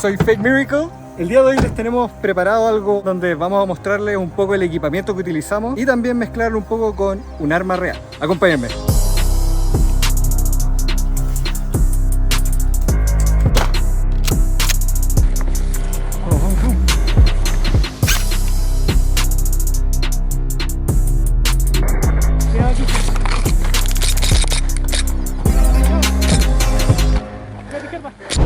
soy Fake Miracle. El día de hoy les tenemos preparado algo donde vamos a mostrarles un poco el equipamiento que utilizamos y también mezclarlo un poco con un arma real. Acompáñenme.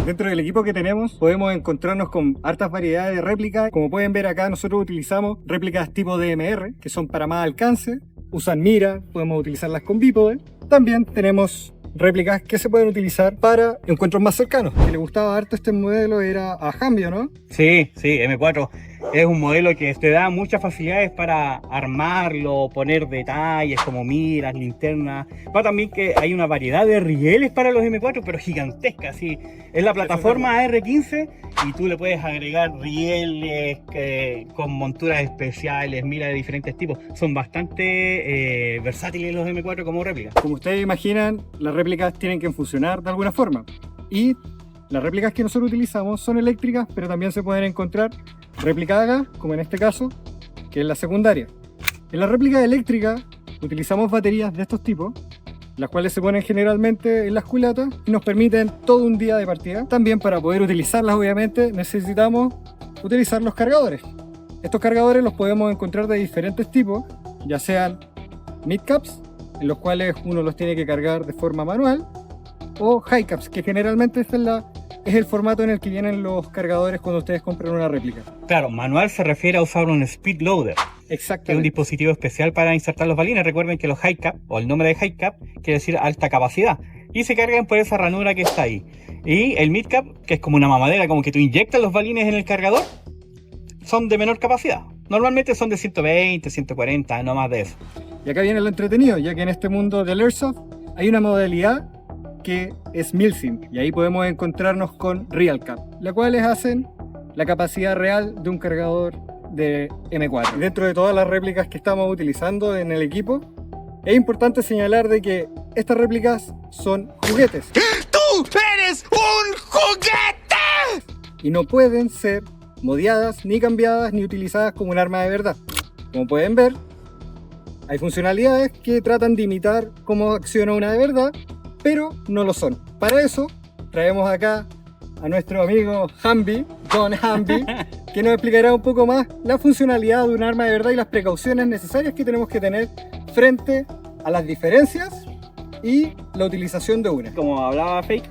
Dentro del equipo que tenemos podemos encontrarnos con hartas variedades de réplicas. Como pueden ver acá, nosotros utilizamos réplicas tipo DMR, que son para más alcance, usan mira, podemos utilizarlas con bípode. También tenemos réplicas que se pueden utilizar para encuentros más cercanos. Que le gustaba harto este modelo era a Hambio, ¿no? Sí, M4 es un modelo que te da muchas facilidades para armarlo, poner detalles como miras, linternas. Pero también que hay una variedad de rieles para los M4, pero gigantescas, sí. Es la plataforma AR-15 y tú le puedes agregar rieles con monturas especiales, miras de diferentes tipos. Son bastante versátiles los M4 como réplicas. Como ustedes imaginan, las réplicas tienen que funcionar de alguna forma. Y las réplicas que nosotros utilizamos son eléctricas, pero también se pueden encontrar réplica acá, como en este caso, que es la secundaria. En la réplica eléctrica utilizamos baterías de estos tipos, las cuales se ponen generalmente en las culatas y nos permiten todo un día de partida. También para poder utilizarlas, obviamente, necesitamos utilizar los cargadores. Estos cargadores los podemos encontrar de diferentes tipos, ya sean mid-caps, en los cuales uno los tiene que cargar de forma manual, o high-caps, que generalmente es el formato en el que vienen los cargadores cuando ustedes compran una réplica. Claro, manual se refiere a usar un speed loader. Exactamente. Es un dispositivo especial para insertar los balines. Recuerden que los high cap, o el nombre de high cap, quiere decir alta capacidad. Y se cargan por esa ranura que está ahí. Y el mid cap, que es como una mamadera, como que tú inyectas los balines en el cargador, son de menor capacidad. Normalmente son de 120, 140, no más de eso. Y acá viene lo entretenido, ya que en este mundo del Airsoft hay una modalidad que es Milsim, y ahí podemos encontrarnos con Real Cap, la cual hacen la capacidad real de un cargador de M4. Y dentro de todas las réplicas que estamos utilizando en el equipo, es importante señalar de que estas réplicas son juguetes. ¡Tú eres un juguete! Y no pueden ser modiadas, ni cambiadas, ni utilizadas como un arma de verdad. Como pueden ver, hay funcionalidades que tratan de imitar cómo acciona una de verdad, pero no lo son. Para eso traemos acá a nuestro amigo Hambi, Don Hambi, que nos explicará un poco más la funcionalidad de un arma de verdad y las precauciones necesarias que tenemos que tener frente a las diferencias y la utilización de una. Como hablaba Fake,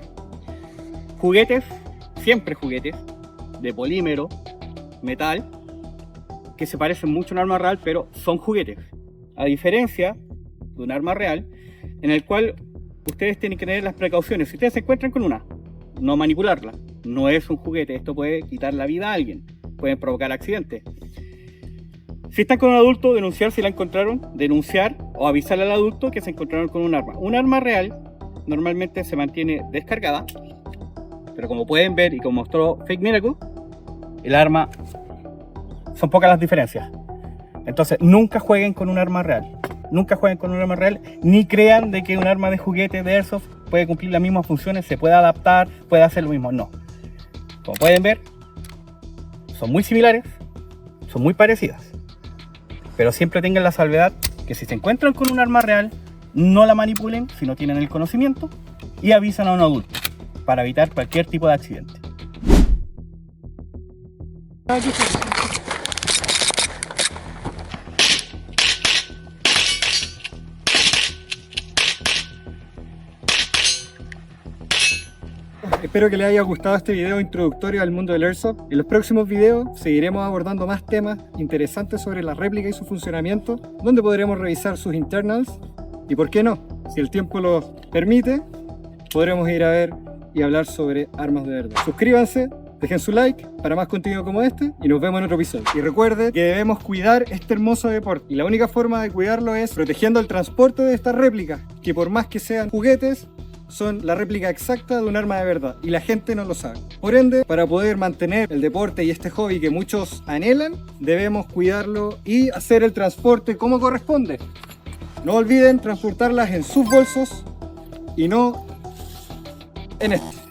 juguetes, siempre juguetes, de polímero, metal, que se parecen mucho a un arma real, pero son juguetes. A diferencia de un arma real, en el cual ustedes tienen que tener las precauciones. Si ustedes se encuentran con una, no manipularla. No es un juguete, esto puede quitar la vida a alguien, pueden provocar accidentes. Si están con un adulto, denunciar si la encontraron, denunciar o avisarle al adulto que se encontraron con un arma. Un arma real normalmente se mantiene descargada, pero como pueden ver y como mostró Fake Miracle, el arma, son pocas las diferencias. Entonces nunca jueguen con un arma real. Nunca jueguen con un arma real, ni crean de que un arma de juguete de Airsoft puede cumplir las mismas funciones, se puede adaptar, puede hacer lo mismo. No. Como pueden ver, son muy similares, son muy parecidas. Pero siempre tengan la salvedad que si se encuentran con un arma real, no la manipulen si no tienen el conocimiento y avisan a un adulto para evitar cualquier tipo de accidente. Espero que les haya gustado este video introductorio al mundo del Airsoft. En los próximos videos seguiremos abordando más temas interesantes sobre la réplica y su funcionamiento, donde podremos revisar sus internals y, por qué no, si el tiempo lo permite, podremos ir a ver y hablar sobre armas de verdad. Suscríbanse, dejen su like para más contenido como este y nos vemos en otro episodio. Y recuerden que debemos cuidar este hermoso deporte y la única forma de cuidarlo es protegiendo el transporte de estas réplicas, que por más que sean juguetes, son la réplica exacta de un arma de verdad y la gente no lo sabe. Por ende, para poder mantener el deporte y este hobby que muchos anhelan, debemos cuidarlo y hacer el transporte como corresponde. No olviden transportarlas en sus bolsos y no en este.